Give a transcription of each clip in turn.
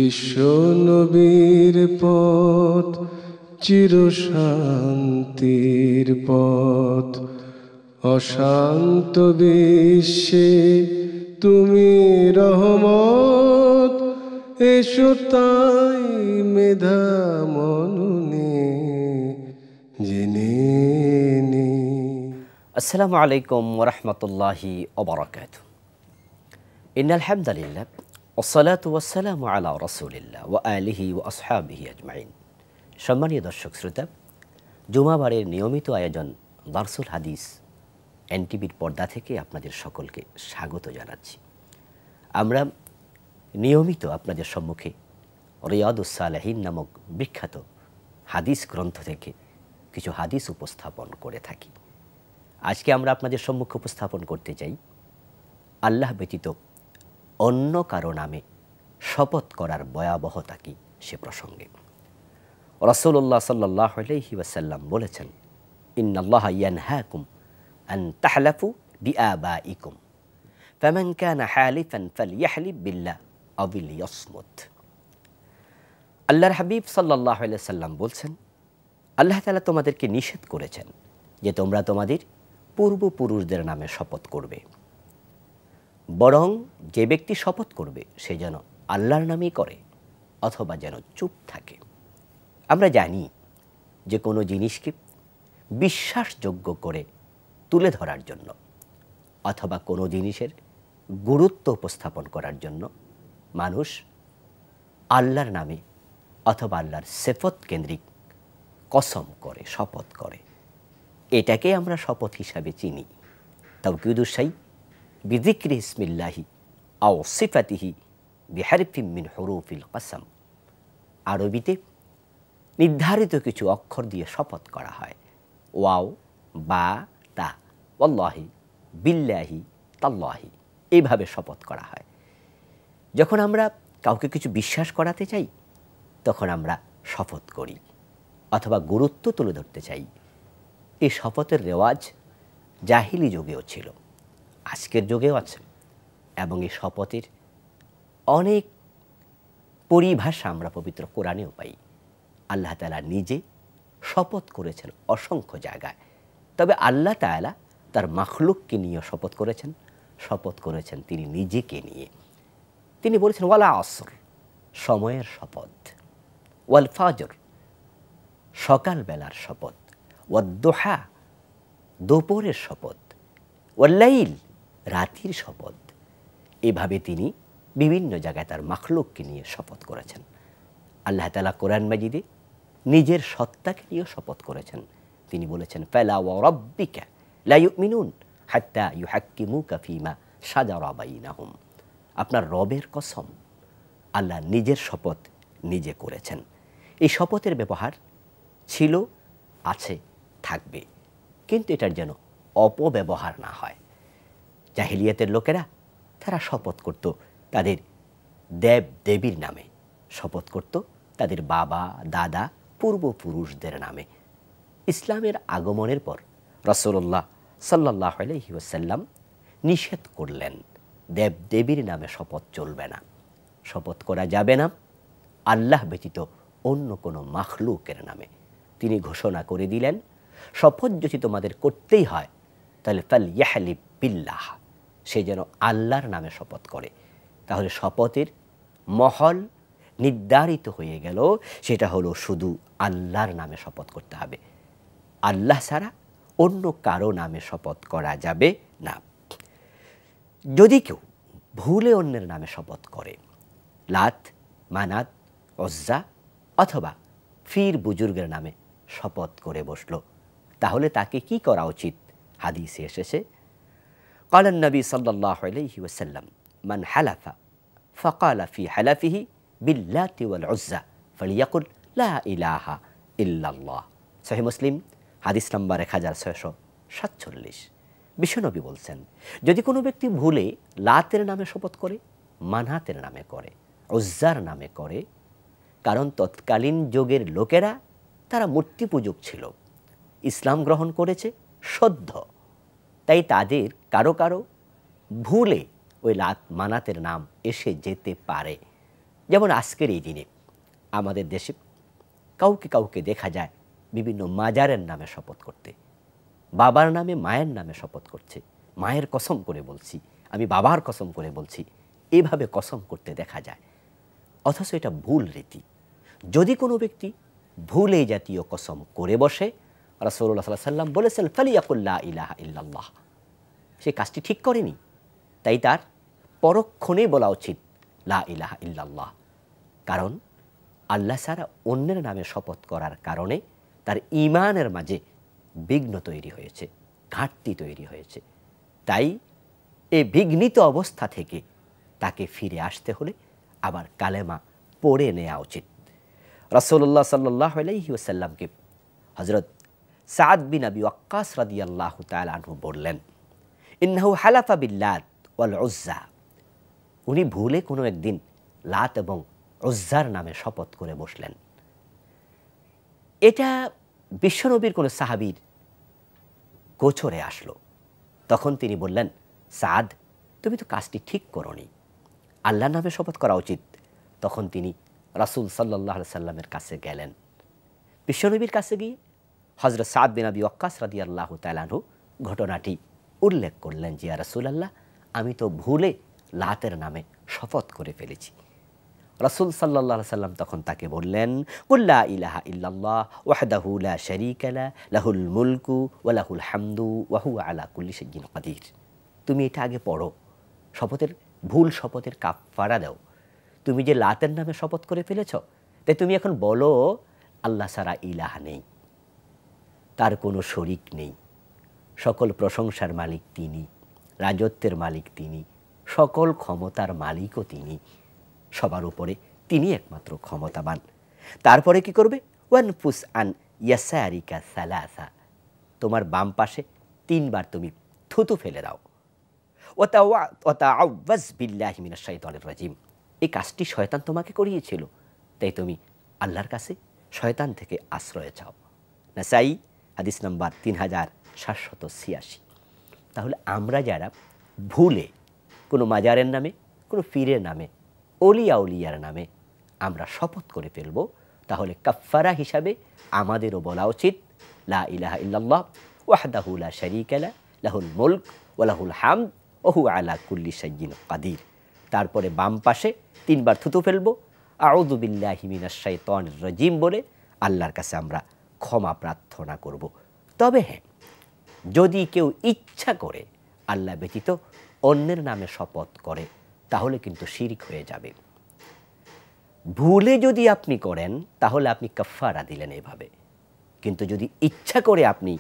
বিশ্ব নবীর পথ চিরশান্তির পথ, অশান্ত বিশ্বে তুমি রহমত, এসো তাই মেধা মননে জেনে নি। আসসালামু আলাইকুম ওয়া রাহমাতুল্লাহি ওয়া বারাকাতুহু। ইন্নাল হামদালিল্লাহ ওয়াসসালাতু ওয়াসসালামু আলা রাসূলিল্লাহ ওয়া আলিহি ওয়া আসহাবিহি আজমাইন। সম্মানীয় দর্শক শ্রোতা, জুমাবারের নিয়মিত আয়োজন দারসুল হাদিস এনটিভির পর্দা থেকে আপনাদের সকলকে স্বাগত জানাচ্ছি। আমরা নিয়মিত আপনাদের সম্মুখে রিয়াদুস সালেহিন নামক বিখ্যাত হাদিস গ্রন্থ থেকে কিছু হাদিস উপস্থাপন করে থাকি। আজকে আমরা আপনাদের সম্মুখে উপস্থাপন করতে চাই আল্লাহ ব্যতীত অন্য কারো নামে শপথ করার ভয়াবহতা কি সে প্রসঙ্গে। রাসূলুল্লাহ সাল্লাল্লাহু আলাইহি ওয়াসাল্লাম বলেছেন, ইন্নাল্লাহা ইয়ানহাকুম আন তাহলাফু বিআবাইকুম ফামান কানা হালিফান ফালইহলিফ বিল্লাহ আও লিয়াসমুত। আল্লাহর হাবিব সাল্লাল্লাহু আলাইহি ওয়াসাল্লাম বলছেন, আল্লাহ তাআলা তোমাদেরকে নিষেধ করেছেন যে তোমরা তোমাদের পূর্বপুরুষদের নামে শপথ করবে, বরং যে ব্যক্তি শপথ করবে সে যেন আল্লাহর নামেই করে অথবা যেন চুপ থাকে। আমরা জানি যে কোনো জিনিসকে বিশ্বাসযোগ্য করে তুলে ধরার জন্য অথবা কোনো জিনিসের গুরুত্ব উপস্থাপন করার জন্য মানুষ আল্লাহর নামে অথবা আল্লাহর সিফত কেন্দ্রিক কসম করে, শপথ করে। এটাকে আমরা শপথ হিসাবে চিনি। তাওকীদুশ শাই বিযিকরি ইসমিল্লাহি আও সিফাতিহি বিহারফিন মিন হুরুফিল কসম। আরবিতে নির্ধারিত কিছু অক্ষর দিয়ে শপথ করা হয়, ওয়াও, বা, তা, ওয়াল্লাহি, বিল্লাহি, তাল্লাহি, এইভাবে শপথ করা হয়। যখন আমরা কাউকে কিছু বিশ্বাস করাতে চাই তখন আমরা শপথ করি অথবা গুরুত্ব তুলে ধরতে চাই। এই শপথের রেওয়াজ জাহিলি যুগেও ছিল, আজকের যুগেও আছে, এবং এই শপথের অনেক পরিভাষা আমরা পবিত্র কোরআনেও পাই। আল্লাহ তাআলা নিজে শপথ করেছেন অসংখ্য জায়গায়, তবে আল্লাহ তাআলা তার মাখলুককে নিয়ে শপথ করেছেন, শপথ করেছেন তিনি নিজেকে নিয়ে। তিনি বলেছেন ওয়াল আসর, সময়ের শপথ, ওয়াল ফাজর, সকালবেলার শপথ, ওয়াদ-দুহা, দুপুরের শপথ, ওয়াল-লাইল, রাতের শপথ। এভাবে তিনি বিভিন্ন জায়গায় তার মাখলুককে নিয়ে শপথ করেছেন। আল্লাহ তাআলা কোরআন মাজিদে নিজের সত্তাকে নিয়ে শপথ করেছেন। তিনি বলেছেন, ফালা ওয়া রাব্বিকা লা ইউমিনুন হাত্তা ইউহাক্কিমুকা ফীমা শাজারা বাইনাহুম। আপনার রবের কসম, আল্লাহ নিজের শপথ নিজে করেছেন। এই শপথের ব্যবহার ছিল, আছে, থাকবে, কিন্তু এটার যেন অপব্যবহার না হয়। জাহিলিয়াতের লোকেরা তারা শপথ করত তাদের দেব দেবীর নামে, শপথ করত তাদের বাবা, দাদা, পূর্বপুরুষদের নামে। ইসলামের আগমনের পর রাসূলুল্লাহ সাল্লাল্লাহু আলাইহি ওয়াসাল্লাম নিষেধ করলেন, দেব দেবীর নামে শপথ চলবে না, শপথ করা যাবে না আল্লাহ ব্যতীত অন্য কোনো মাখলুকের নামে। তিনি ঘোষণা করে দিলেন, শপথ যদি তোমাদের করতেই হয় তাহলে ফালইহলিফ বিল্লাহ, সে যেন আল্লাহর নামে শপথ করে। তাহলে শপথের মহল নির্ধারিত হয়ে গেল, সেটা হলো শুধু আল্লাহর নামে শপথ করতে হবে, আল্লাহ ছাড়া অন্য কারো নামে শপথ করা যাবে না। যদি কেউ ভুলে অন্যের নামে শপথ করে, লাত, মানাত, উজ্জা অথবা ফির বুজুর্গের নামে শপথ করে বসলো, তাহলে তাকে কি করা উচিত? হাদিসে এসেছে, ক্বালান নবী সাল্লাল্লাহু আলাইহি ওয়াসাল্লাম, মান হালাফা ফাকালা ফি হালাফিহি বিল্লাতি ওয়াল উজ্জা ফালিয়াকুল লা ইলাহা ইল্লাল্লাহ। সহিহ মুসলিম হাদিস নাম্বার 1647। বিশ্বনবী বলছেন, যদি কোনো ব্যক্তি ভুলে লাতের নামে শপথ করে, মানহাতের নামে করে, উজ্জার নামে করে, কারণ তৎকালীন যুগের লোকেরা তারা মূর্তি পূজক ছিল, ইসলাম গ্রহণ করেছে সদ্য, তাই তাদের কারো কারো ভুলে ওই লাত মানাতের নাম এসে যেতে পারে। যেমন আজকের এই দিনে আমাদের দেশে কাউকে কাউকে দেখা যায় বিভিন্ন মাজারের নামে শপথ করতে, বাবার নামে মায়ের নামে শপথ করছে। মায়ের কসম করে বলছি, আমি বাবার কসম করে বলছি, এভাবে কসম করতে দেখা যায়। অথচ এটা ভুল রীতি। যদি কোনো ব্যক্তি ভুল এই জাতীয় কসম করে বসে, রাসূলুল্লাহ সাল্লাল্লাহু আলাইহি ওয়াসাল্লাম বলেছেন ফালিয়াকুল লা ইলাহা ইল্লাল্লাহ, সে কাজটি ঠিক করেনি। তাই তার পরক্ষণে বলা উচিত লা ইলাহা ইল্লাল্লাহ। কারণ আল্লাহ ছাড়া অন্যের নামে শপথ করার কারণে তার ঈমানের মাঝে বিঘ্ন তৈরি হয়েছে, ঘাটতি তৈরি হয়েছে। তাই এই বিঘ্নিত অবস্থা থেকে তাকে ফিরে আসতে হলে আবার কালেমা পড়ে নেওয়া উচিত। রাসূলুল্লাহ সাল্লাল্লাহু আলাইহি ওয়াসাল্লামকে হযরত সাদ বিন আবি ওয়াক্কাস রাদিয়াল্লাহু তাআলা আনহু বললেন, ইন্নাহু হালাফা বিল্লাত ওয়াল উজ্জা। উনি ভুলে কোনো একদিন লাত এবং উজ্জার নামে শপথ করে বসলেন। এটা বিশ্বনবীর কোনো সাহাবীর গোচরে আসলো। তখন তিনি বললেন, সাদ, তুমি তো কাজটি ঠিক করোনি, আল্লাহর নামে শপথ করা উচিত। তখন তিনি রাসূল সাল্লাল্লাহু আলাইহি সাল্লামের কাছে গেলেন। বিশ্বনবীর কাছে গিয়ে হযরত সাদ বিন আবি ওয়াক্কাস রাদিয়াল্লাহু তাআলা আনহু ঘটনাটি উল্লেখ করলেন যে, ইয়া রাসূলুল্লাহ, আমি তো ভুলে লাতের নামে শপথ করে ফেলেছি। রাসূল সাল্লাল্লাহু আলাইহি সাল্লাম তখন তাকে বললেন, কুল লা ইলাহা ইল্লাল্লাহ ওয়াহদাহু লা শারীকা লা লাহুল মুলকু ওয়া লাহুল হামদু ওয়া হুয়া আলা কুল্লি শাইইন কাদির। তুমি এটা আগে পড়ো, শপথের ভুল শপথের কাফারা দাও। তুমি যে লাতের নামে শপথ করে ফেলেছ, তাই তুমি এখন বলো আল্লাহ ছাড়া ইলাহা নেই, তার কোনো শরীক নেই, সকল প্রশংসার মালিক তিনি, রাজত্বের মালিক তিনি, সকল ক্ষমতার মালিকও তিনি, সবার উপরে তিনি একমাত্র ক্ষমতাবান। তারপরে কি করবে? ওয়ানফুস আন ইয়াসারিকা সালাসা, তোমার বাম পাশে 3 বার তুমি থুতু ফেলে দাও। ওয়াতাআউযাজ বিল্লাহি মিনাশ শাইতানির রাজিম, এই কাজটি শয়তান তোমাকে করিয়েছিল, তাই তুমি আল্লাহর কাছে শয়তান থেকে আশ্রয় চাও। নাসাই হাদিস নাম্বার 3786। তাহলে আমরা যারা ভুলে কোনো মাজারের নামে, কোনো পীরের নামে, অলিয়া উলিয়ার নামে আমরা শপথ করে ফেলব, তাহলে কাফারা হিসাবে আমাদেরও বলা উচিত লা ইলাহা ইল্লাল্লাহ ওয়াহদাহু লা শারীকা লা লাহুল মুলক ওয়া লাহুল হামদ ওয়া হুয়া আলা কুল্লি শাইইন কাদির। তারপরে বাম পাশে 3 বার থুতু ফেলবো, আউযু বিল্লাহি মিনাশ শাইতানির রাজিম বলে আল্লাহর কাছে আমরা ক্ষমা প্রার্থনা করব। তবে হ্যাঁ, যদি কেউ ইচ্ছা করে আল্লাহ ব্যতীত অন্যের নামে শপথ করে, তাহলে কিন্তু শিরক হয়ে যাবে। ভুলে যদি আপনি করেন তাহলে আপনি কাফারা দিলেন এভাবে। কিন্তু যদি ইচ্ছা করে আপনি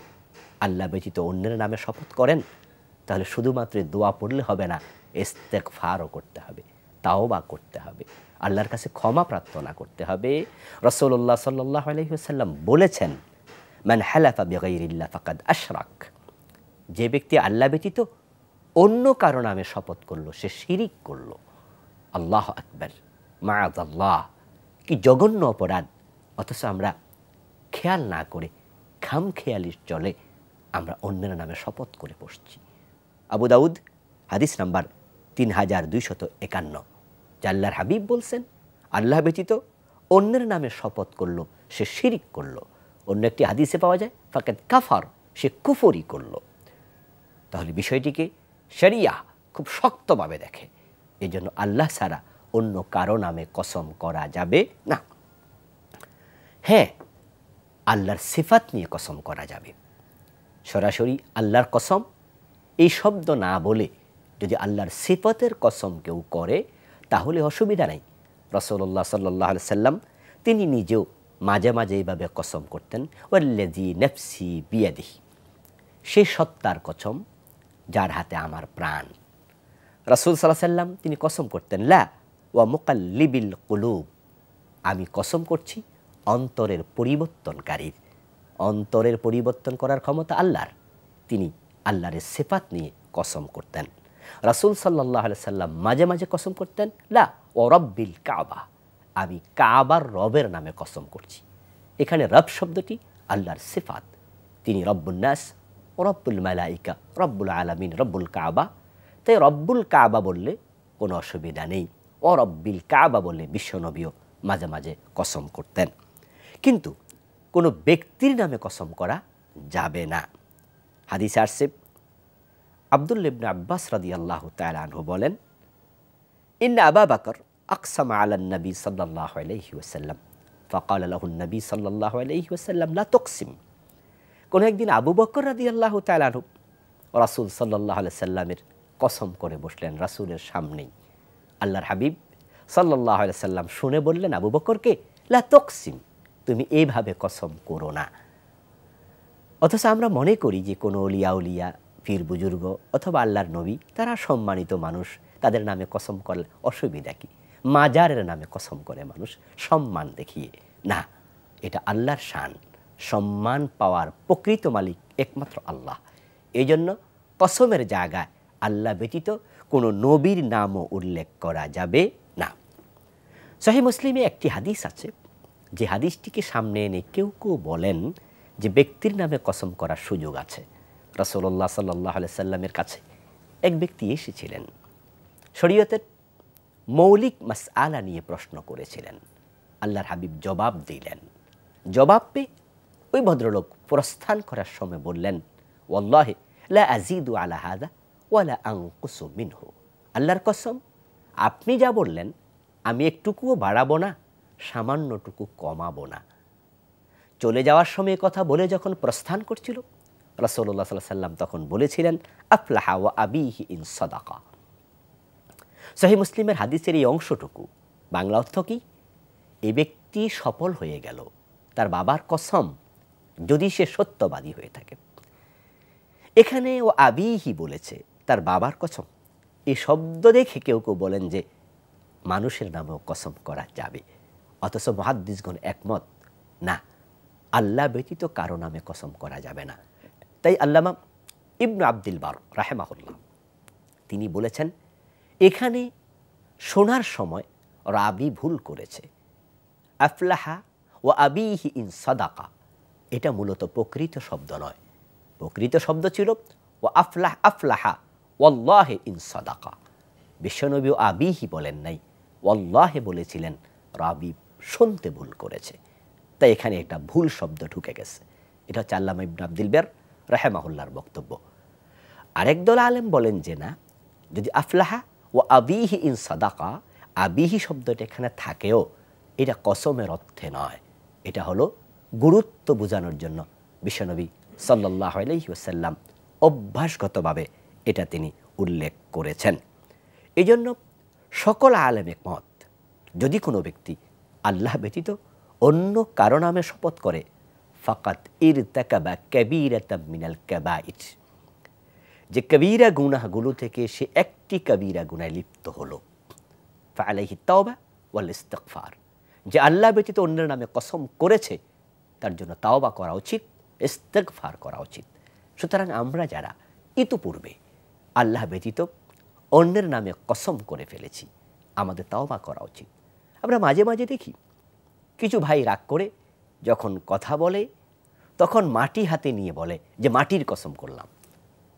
আল্লাহ ব্যতীত অন্যের নামে শপথ করেন, তাহলে শুধুমাত্র দোয়া পড়লে হবে না, ইস্তেগফারও করতে হবে, তাওবা করতে হবে, আল্লাহর কাছে ক্ষমা প্রার্থনা করতে হবে। রাসূলুল্লাহ সাল্লাল্লাহু আলাইহি ওয়াসাল্লাম বলেছেন, মান হালাফা বিগাইরিল্লাহ ফাকাদ আশরাক, যে ব্যক্তি আল্লাহ ব্যতীত অন্য কারো নামে শপথ করলো সে শিরিক করলো। আল্লাহু আকবার, মাআযাল্লাহ, কি জঘন্য অপরাধ! অথচ আমরা খেয়াল না করে খামখেয়ালির চলে আমরা অন্যের নামে শপথ করে বসছি। আবু দাউদ হাদিস নাম্বার 3251, আল্লাহর হাবিব বলছেন, আল্লাহ ব্যতীত অন্যের নামে শপথ করলো সে শিরিক করলো। অন্য একটি হাদিসে পাওয়া যায় ফাকাদ কাফার, সে কুফরি করলো। তাহলে বিষয়টিকে শরিয়া খুব শক্তভাবে দেখে। এই জন্য আল্লাহ ছাড়া অন্য কারো নামে কসম করা যাবে না। হ্যাঁ, আল্লাহর সিফাত নিয়ে কসম করা যাবে। সরাসরি আল্লাহর কসম এই শব্দ না বলে যদি আল্লাহর সিফাতের কসম কেউ করে তাহলে অসুবিধা নাই। রাসূলুল্লাহ সাল্লাল্লাহু আলাইহি সাল্লাম তিনি নিজেও মাঝে মাঝে এইভাবে কসম করতেন, ওয়াল্লাযী নাফসি বিয়াদিহি, সে সত্তার কসম যার হাতে আমার প্রাণ। রাসূল সাল্লাল্লাহু আলাইহি সাল্লাম তিনি কসম করতেন, লা ওয়া মুকাল্লিবিল কুলুব, আমি কসম করছি অন্তরের পরিবর্তনকারীর। অন্তরের পরিবর্তন করার ক্ষমতা আল্লাহর। তিনি আল্লাহর সিফাত নিয়ে কসম করতেন। রাসূল সাল্লাল্লাহু আলাইহি সাল্লাম মাঝে মাঝে কসম করতেন, লা ওয়া রাব্বিল কাবা, আমি কাবার রবের নামে কসম করছি। এখানে রব শব্দটি আল্লাহর সিফাত। তিনি রব্বুন নাস, রব্বুল মালাইকা, রব্বুল আলামিন, রব্বুল কাবা। তাই রব্বুল কাবা বললে কোনো অসুবিধা নেই। ও রব্বিল কাবা বলে বিশ্বনবীও মাঝে মাঝে কসম করতেন। কিন্তু কোনো ব্যক্তির নামে কসম করা যাবে না। হাদিসে আসছে, আব্দুল্লাহ ইবনে আব্বাস রাদিয়াল্লাহু তাআলা আনহু বলেন, ইন্না আবা বকর আকসামা আলা নবী সাল্লাল্লাহু আলাইহি ওয়াসাল্লাম ফাকাল লাহু নবী সাল্লাল্লাহু আলাইহি ওয়াসাল্লাম লা তুকসিম। কোন একদিন আবু বকর রাদিয়াল্লাহু তাআলা আনহু রাসূল সাল্লাল্লাহু আলাইহি সাল্লামের কসম করে বসলেন রাসূলের সামনেই। আল্লাহর হাবিব সাল্লাল্লাহু আলাইহি সাল্লাম শুনে বললেন আবু বকরকে, লা তুকসিম, তুমি এইভাবে কসম করো না। অথচ আমরা মনে করি যে কোনো অলিয়া উলিয়া, পীর বুজুর্গ অথবা আল্লাহর নবী তারা সম্মানিত মানুষ, তাদের নামে কসম করলে অসুবিধা কি? মাজারের নামে কসম করে মানুষ সম্মান দেখিয়ে। না, এটা আল্লাহর শান, সম্মান পাওয়ার প্রকৃত মালিক একমাত্র আল্লাহ। এই জন্য কসমের জায়গায় আল্লাহ ব্যতীত কোনো নবীর নামও উল্লেখ করা যাবে না। সহিহ মুসলিমে একটি হাদিস আছে, যে হাদিসটিকে সামনে এনে কেউ কেউ বলেন যে ব্যক্তির নামে কসম করার সুযোগ আছে। রাসূলুল্লাহ সাল্লাল্লাহু আলাইহি সাল্লামের কাছে এক ব্যক্তি এসেছিলেন, শরীয়তের মৌলিক মাসআলা নিয়ে প্রশ্ন করেছিলেন। আল্লাহর হাবিব জবাব দিলেন। জবাব পেয়ে ওই ভদ্রলোক প্রস্থান করার সময় বললেন, ওয়াল্লাহি লা আযীদু আলা হাযা ওয়ালা আনকুসু মিনহু। আল্লাহর কসম, আপনি যা বললেন আমি একটুকুও বাড়াবো না, সামান্যটুকু কমাবো না। চলে যাওয়ার সময় কথা বলে যখন প্রস্থান করছিল, রাসূলুল্লাহ সাল্লাল্লাহু আলাইহি সাল্লাম তখন বলেছিলেন, আফলাহা ওয়া আবিহি ইন সাদাকা। সহিহ মুসলিমের হাদিসের এই অংশটুকু বাংলা অর্থ কি? এই ব্যক্তি সফল হয়ে গেল, তার বাবার কসম যদি সে সত্যবাদী হয়ে থাকে। এখানে ও আবিহি বলেছে, তার বাবার কসম। এই শব্দ দেখে কেউ কেউ বলেন যে মানুষের নামেও কসম করা যাবে, অথচ মুহাদ্দিসগণ একমত, না, আল্লাহ ব্যতীত কারো নামে কসম করা যাবে না। তাই আল্লামা ইবনু আব্দুল বার রাহিমাহুল্লাহ তিনি বলেছেন, এখানে শোনার সময় রাবি ভুল করেছে। আফলাহা ও আবিহি ইন সাদাকা, এটা মূলত প্রকৃত শব্দ নয়। প্রকৃত শব্দ ছিল ও আফলাহা ওয়াল্লাহি ইন সাদাকা। বিশ্বনবী আবিহি বলেন নাই, ওয়াল্লাহি বলেছিলেন। রাবি শুনতে ভুল করেছে, তাই এখানে একটা ভুল শব্দ ঢুকে গেছে। এটা হচ্ছে আল্লামা ইবনে আব্দুল বার রাহিমাহুল্লাহর বক্তব্য। আরেক দল আলেম বলেন যে না, যদি আফলাহা ও আবিহি ইন সাদাকা, আবিহি শব্দটা এখানে থাকেও এটা কসমের অর্থে নয়, এটা হলো গুরুত্ব বোঝানোর জন্য বিশ্বনবী সাল্লাল্লাহু আলাইহি ওয়াসাল্লাম অভ্যাসগতভাবে এটা তিনি উল্লেখ করেছেন। এই জন্য সকল আলেম একমত, যদি কোনো ব্যক্তি আল্লাহ ব্যতীত অন্য কারো নামে শপথ করে, ফাকাত ইরতাকাবা কাবীরাতাম মিনাল কাবাইর, যে কবিরা গুনাহগুলো থেকে সে একটি কবিরা গুনায় লিপ্ত হলো, ফাআলাইহি তাওবা ওয়াল ইস্তিগফার, যে আল্লাহ ব্যতীত অন্যের নামে কসম করেছে তার জন্য তাওবা করা উচিত, ইস্তিগফার করা উচিত। সুতরাং আমরা যারা ইতিপূর্বে আল্লাহ ব্যতীত অন্যের নামে কসম করে ফেলেছি, আমাদের তাওবা করা উচিত। আমরা মাঝে মাঝে দেখি কিছু ভাই রাগ করে যখন কথা বলে তখন মাটি হাতে নিয়ে বলে যে মাটির কসম করলাম।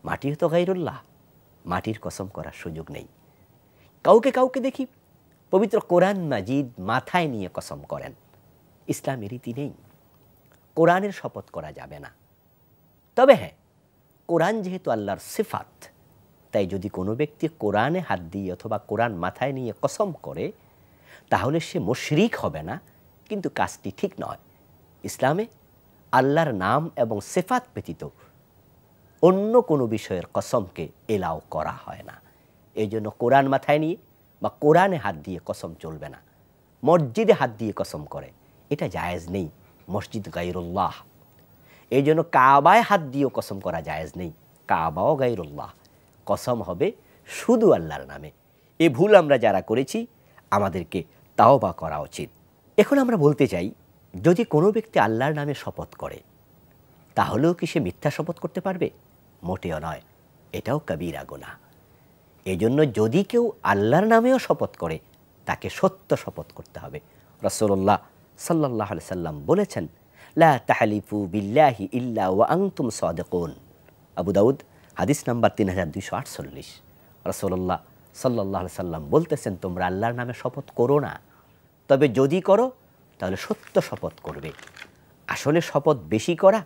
মাটি তো গায়রুল্লাহ, মাটির কসম করার সুযোগ নেই। কাউকে কাউকে দেখি পবিত্র কোরআন মাজিদ মাথায় নিয়ে কসম করেন। ইসলামের রীতি নেই, কোরআনের শপথ করা যাবে না। তবে হ্যাঁ, কোরআন যেহেতু আল্লাহর সিফাত, তাই যদি কোনো ব্যক্তি কোরআনে হাত দিয়ে অথবা কোরআন মাথায় নিয়ে কসম করে, তাহলে সে মুশরিক হবে না, কিন্তু কাজটি ঠিক নয়। ইসলামে আল্লাহর নাম এবং সিফাত ব্যতীত অন্য কোনো বিষয়ের কসমকে এলাও করা হয় না। এই জন্য কোরআন মাথায় নিয়ে বা কোরআনে হাত দিয়ে কসম চলবে না। মসজিদে হাত দিয়ে কসম করে, এটা জায়েজ নেই, মসজিদ গায়রুল্লাহ। এই জন্য কাবায় হাত দিয়েও কসম করা জায়েজ নেই, কাবাও গায়রুল্লাহ। কসম হবে শুধু আল্লাহর নামে। এ ভুল আমরা যারা করেছি আমাদেরকে তাওবা করা উচিত। এখন আমরা বলতে চাই, যদি কোনো ব্যক্তি আল্লাহর নামে শপথ করে, তাহলেও কি সে মিথ্যা শপথ করতে পারবে? মোটেও নয়, এটাও কবিরা গুনাহ। এই জন্য যদি কেউ আল্লাহর নামেও শপথ করে, তাকে সত্য শপথ করতে হবে। রাসূলুল্লাহ সাল্লাল্লাহু আলাইহি সাল্লাম বলেছেন, লা তাহলিফু বিল্লাহি ইল্লা ওয়া আনতুম সাদিকুন। আবু দাউদ হাদিস নাম্বার 3248। রাসূলুল্লাহ সাল্লাল্লাহু আলাইহি সাল্লাম বলতেছেন, তোমরা আল্লাহর নামে শপথ করো না, তবে যদি করো তাহলে সত্য শপথ করবে। আসলে শপথ বেশি করা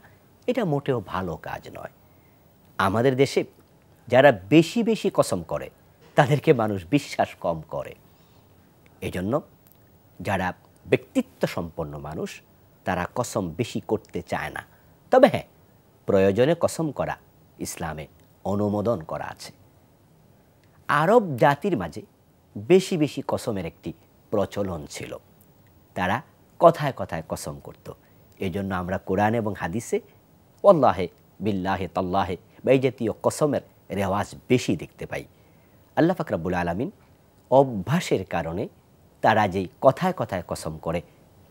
এটা মোটেও ভালো কাজ নয়। আমাদের দেশে যারা বেশি বেশি কসম করে তাদেরকে মানুষ বিশ্বাস কম করে। এজন্য যারা ব্যক্তিত্ব সম্পন্ন মানুষ তারা কসম বেশি করতে চায় না। তবে হ্যাঁ, প্রয়োজনে কসম করা ইসলামে অনুমোদন করা আছে। আরব জাতির মাঝে বেশি বেশি কসমের একটি প্রচলন ছিল। তারা কথায় কথায় কসম করত। এজন্য আমরা কোরআন এবং হাদিসে ওয়াল্লাহে বিল্লাহে তাল্লাহে বা এই জাতীয় কসমের রেওয়াজ বেশি দেখতে পাই। আল্লাহ পাক রব্বুল আলামিন অভ্যাসের কারণে তারা যেই কথায় কথায় কসম করে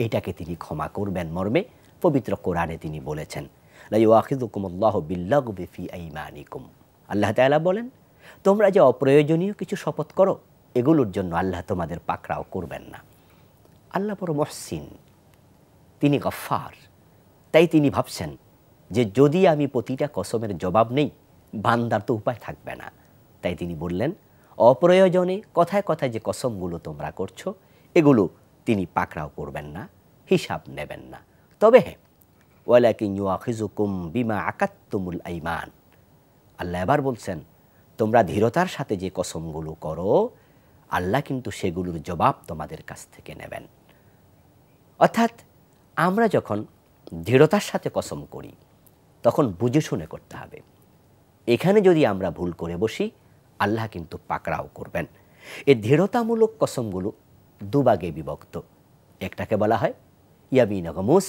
এটাকে তিনি ক্ষমা করবেন মর্মে পবিত্র কোরআনে তিনি বলেছেন, লা ইউআখিযুকুমুল্লাহু বিল্লাগবি ফি আইমানিকুম। আল্লাহ তাআলা বলেন, তোমরা যে অপ্রয়োজনীয় কিছু শপথ করো এগুলোর জন্য আল্লাহ তোমাদের পাকড়াও করবেন না। আল্লাহ বড় মুহসিন, তিনি গফফার। তাই তিনি ভাবছেন যে যদি আমি প্রতিটা কসমের জবাব নেই বান্দার তো উপায় থাকবে না। তাই তিনি বললেন, অপ্রয়োজনে কথায় কথায় যে কসমগুলো তোমরা করছো এগুলো তিনি পাকড়াও করবেন না, হিসাব নেবেন না। তবে হ্যাঁ, ওয়ালাকিন ইউআখিযুকুম বিমা আকাদতুমুল আইমান। আল্লাহ এবার বলছেন, তোমরা দৃঢ়তার সাথে যে কসমগুলো করো আল্লাহ কিন্তু সেগুলোর জবাব তোমাদের কাছ থেকে নেবেন। অর্থাৎ আমরা যখন দৃঢ়তার সাথে কসম করি তখন বুঝে শুনে করতে হবে। এখানে যদি আমরা ভুল করে বসি আল্লাহ কিন্তু পাকড়াও করবেন। এই দৃঢ়তামূলক কসমগুলো দুভাগে বিভক্ত। একটাকে বলা হয় ইয়ামিন গমুস,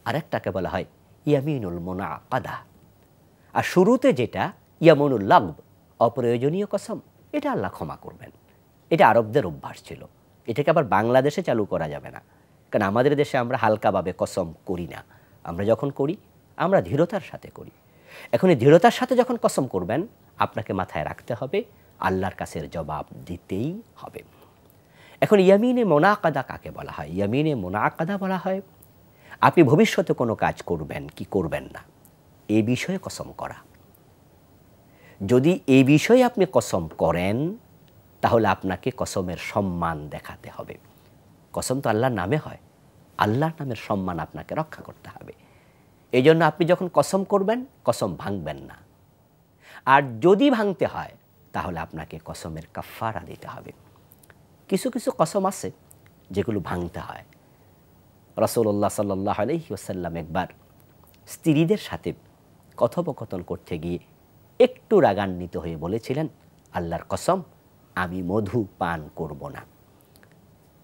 আরেকটাকে বলা হয় ইয়ামিনুল মুনাআকাদা। আর শুরুতে যেটা ইয়ামিনুল লাগব, অপ্রয়োজনীয় কসম, এটা আল্লাহ ক্ষমা করবেন। এটা আরবদের অভ্যাস ছিল। এটাকে আবার বাংলাদেশে চালু করা যাবে না, কারণ আমাদের দেশে আমরা হালকাভাবে কসম করি না। আমরা যখন করি আমরা দৃঢ়তার সাথে করি। এখন এই দৃঢ়তার সাথে যখন কসম করবেন আপনাকে মাথায় রাখতে হবে আল্লাহর কাছে জবাব দিতেই হবে। এখন ইয়ামিনে মুনাআকাদা কাকে বলা হয়? ইয়ামিনে মুনাআকাদা বলা হয় আপনি ভবিষ্যতে কোনো কাজ করবেন কি করবেন না এই বিষয়ে কসম করা। যদি এই বিষয়ে আপনি কসম করেন তাহলে আপনাকে কসমের সম্মান দেখাতে হবে। কসম তো আল্লাহর নামে হয়, আল্লাহর নামের সম্মান আপনাকে রক্ষা করতে হবে। এই জন্য আপনি যখন কসম করবেন কসম ভাঙবেন না। আর যদি ভাঙতে হয় তাহলে আপনাকে কসমের কাফারা দিতে হবে। কিছু কিছু কসম আছে যেগুলো ভাঙতে হয়। রাসূলুল্লাহ সাল্লাল্লাহু আলাইহি ওয়াসাল্লাম একবার স্ত্রীদের সাথে কথোপকথন করতে গিয়ে একটু রাগান্বিত হয়ে বলেছিলেন, আল্লাহর কসম আমি মধু পান করব না।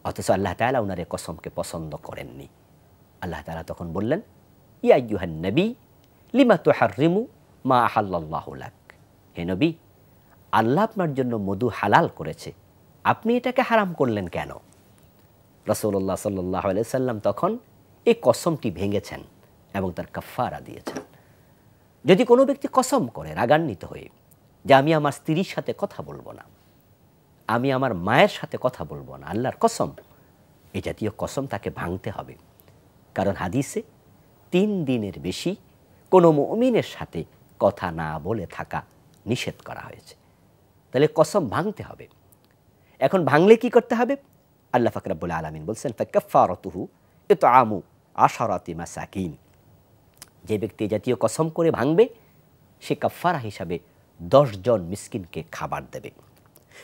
অথচ আল্লাহ তাআলা ওনার এই কসমকে পছন্দ করেননি। আল্লাহ তাআলা তখন বললেন, ইয়া আইয়ুহান নবী লিমা তুহাররিমু মা আহাল্লাল্লাহু লাক। হে নবী, আল্লাহ আপনার জন্য মধু হালাল করেছে, আপনি এটাকে হারাম করলেন কেন? রাসূলুল্লাহ সাল্লাল্লাহু আলাইহি সাল্লাম তখন এই কসমটি ভেঙেছেন এবং তার কাফারা দিয়েছেন। যদি কোনো ব্যক্তি কসম করে রাগান্বিত হয়ে যে আমি আমার স্ত্রীর সাথে কথা বলবো না, আমি আমার মায়ের সাথে কথা বলবো না, আল্লাহর কসম, এই জাতীয় কসম তাকে ভাঙতে হবে। কারণ হাদিসে 3 দিনের বেশি কোনো মুমিনের সাথে কথা না বলে থাকা নিষেধ করা হয়েছে। তাহলে কসম ভাঙতে হবে। এখন ভাঙলে কি করতে হবে? আল্লাহ পাক রব্বুল আলামিন বলছেন, ফাকাফারাতুহু ইতআমু 10 মাসাকিন। যে ব্যক্তি জাতীয় কসম করে ভাঙবে সে কাফারা হিসাবে 10 জন মিসকিনকে খাবার দেবে।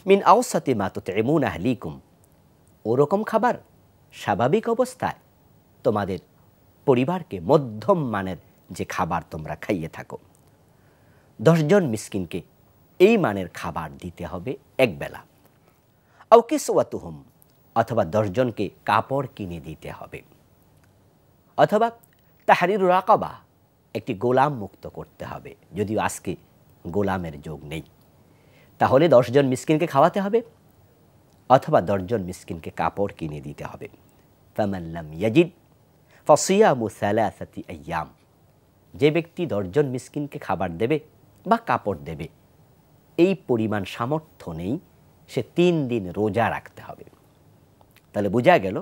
মিন আওসাতি মা তুতঈমুনা আহলিকুম, ওরকম খাবার স্বাভাবিক অবস্থায় তোমাদের পরিবারকে মধ্যম মানের যে খাবার তোমরা খাইয়ে থাকো। 10 জন মিসকিনকে এই মানের খাবার দিতে হবে একবেলা। আও কিসওয়াতুহুম, অথবা 10 জনকে কাপড় কিনে দিতে হবে। অথবা তাহরিরু রাকাবা, একটি গোলাম মুক্ত করতে হবে। যদিও আজকে গোলামের যোগ নেই, তাহলে 10 জন মিসকিনকে খাওয়াতে হবে অথবা 10 জন মিসকিনকে কাপড় কিনে দিতে হবে। ফামান লাম ইয়াজিদ ফাসিয়ামু 3 আইয়াম, যে ব্যক্তি 10 জন মিসকিনকে খাবার দেবে বা কাপড় দেবে এই পরিমাণ সামর্থ্য নেই, সে 3 দিন রোজা রাখতে হবে। তাহলে বোঝা গেল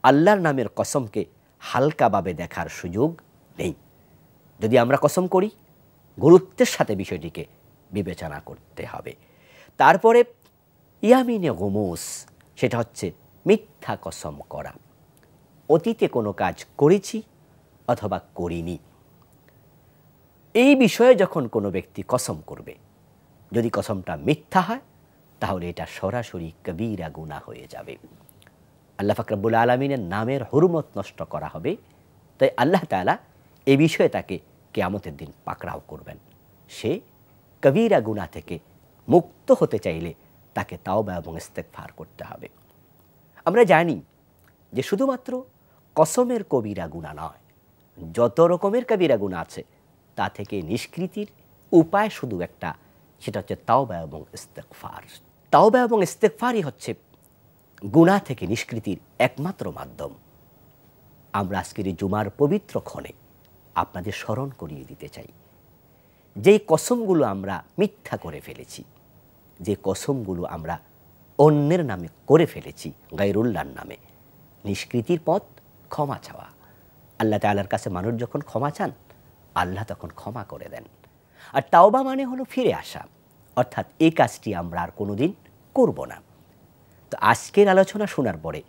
আল্লাহর নামের কসমকে হালকাভাবে দেখার সুযোগ নেই। যদি আমরা কসম করি গুরুত্বের সাথে বিষয়টিকে বিবেচনা করতে হবে। তারপরে ইয়ামিনে গুমুস, সেটা হচ্ছে মিথ্যা কসম করা। অতীতে কোনো কাজ করেছি অথবা করিনি, এই বিষয়ে যখন কোনো ব্যক্তি কসম করবে, যদি কসমটা মিথ্যা হয় তাহলে এটা সরাসরি কবিরা গুনাহ হয়ে যাবে। আল্লাহ পাক রব্বুল আলামিনের নামের হুরমত নষ্ট করা হবে। তাই আল্লাহ তাআলা এ বিষয়ে তাকে কিয়ামতের দিন পাকড়াও করবেন। সে কবিরা গুনাহ থেকে মুক্ত হতে চাইলে তাকে তাওবা এবং ইস্তেগফার করতে হবে। আমরা জানি যে শুধুমাত্র কসমের কবিরা গুনাহ নয়, যত রকমের কবিরা গুনাহ আছে তা থেকে নিষ্কৃতির উপায় শুধু একটা, সেটা হচ্ছে তাওবা এবং ইস্তেগফার। তাওবা এবং ইস্তেগফারই হচ্ছে গুনাহ থেকে নিষ্কৃতির একমাত্র মাধ্যম। আমরা আজকের এই জুমার পবিত্র ক্ষণে আপনাদের স্মরণ করিয়ে দিতে চাই, যেই কসমগুলো আমরা মিথ্যা করে ফেলেছি, যে কসমগুলো আমরা অন্যের নামে করে ফেলেছি, গায়রুল্লাহর নামে, নিষ্কৃতির পথ ক্ষমা চাওয়া। আল্লাহ তাআলার কাছে মানুষ যখন ক্ষমা চান, আল্লাহ তখন ক্ষমা করে দেন। আর তাওবা মানে হলো ফিরে আসা, অর্থাৎ এই কাজটি আমরা আর কোনোদিন করব না। তো আজকের আলোচনা শোনার পরে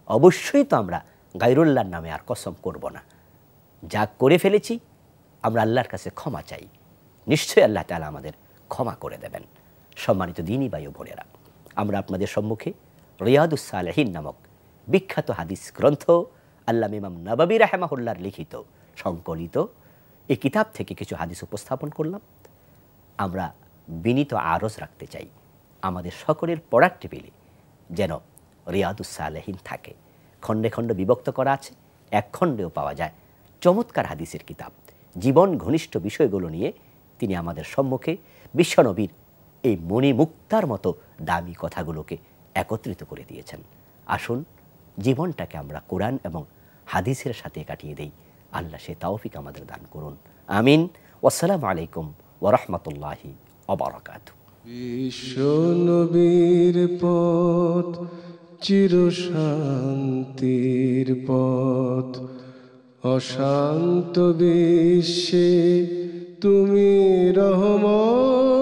অবশ্যই তো আমরা গায়রুল্লাহর নামে আর কসম করব না। যা করে ফেলেছি আমরা আল্লাহর কাছে ক্ষমা চাই, নিশ্চয়ই আল্লাহ তাআলা আমাদের ক্ষমা করে দেবেন। সম্মানিত দ্বীনী ভাই ও বোনেরা, আমরা আপনাদের সম্মুখে রিয়াদুস সালেহীন নামক বিখ্যাত হাদিস গ্রন্থ আল্লামা ইমাম নববী রাহিমাহুল্লাহর লিখিত সংকলিত এই কিতাব থেকে কিছু হাদিস উপস্থাপন করলাম। আমরা বিনীত আরজ রাখতে চাই, আমাদের সকলের পড়ার টেবিলে যেন রিয়াদুস সালেহীন থাকে। খণ্ডে খণ্ডে বিভক্ত করা আছে, এক খণ্ডেও পাওয়া যায় চমৎকার হাদিসের কিতাব। জীবন ঘনিষ্ঠ বিষয়গুলো নিয়ে তিনি আমাদের সম্মুখে বিশ্বনবীর এই মণিমুক্তার মতো দামি কথাগুলোকে একত্রিত করে দিয়েছেন। আসুন জীবনটাকে আমরা কোরআন এবং হাদিসের সাথে কাটিয়ে দেই। আল্লাহ সে তৌফিক আমাদের দান করুন, আমিন। ওয়াসসালামু আলাইকুম ওয়া রাহমাতুল্লাহি ওয়া বারাকাতুহু। বিশ্বনবীর পথ চিরশান্তির পথ, অশান্ত বিশ্বে তুমি রহমত।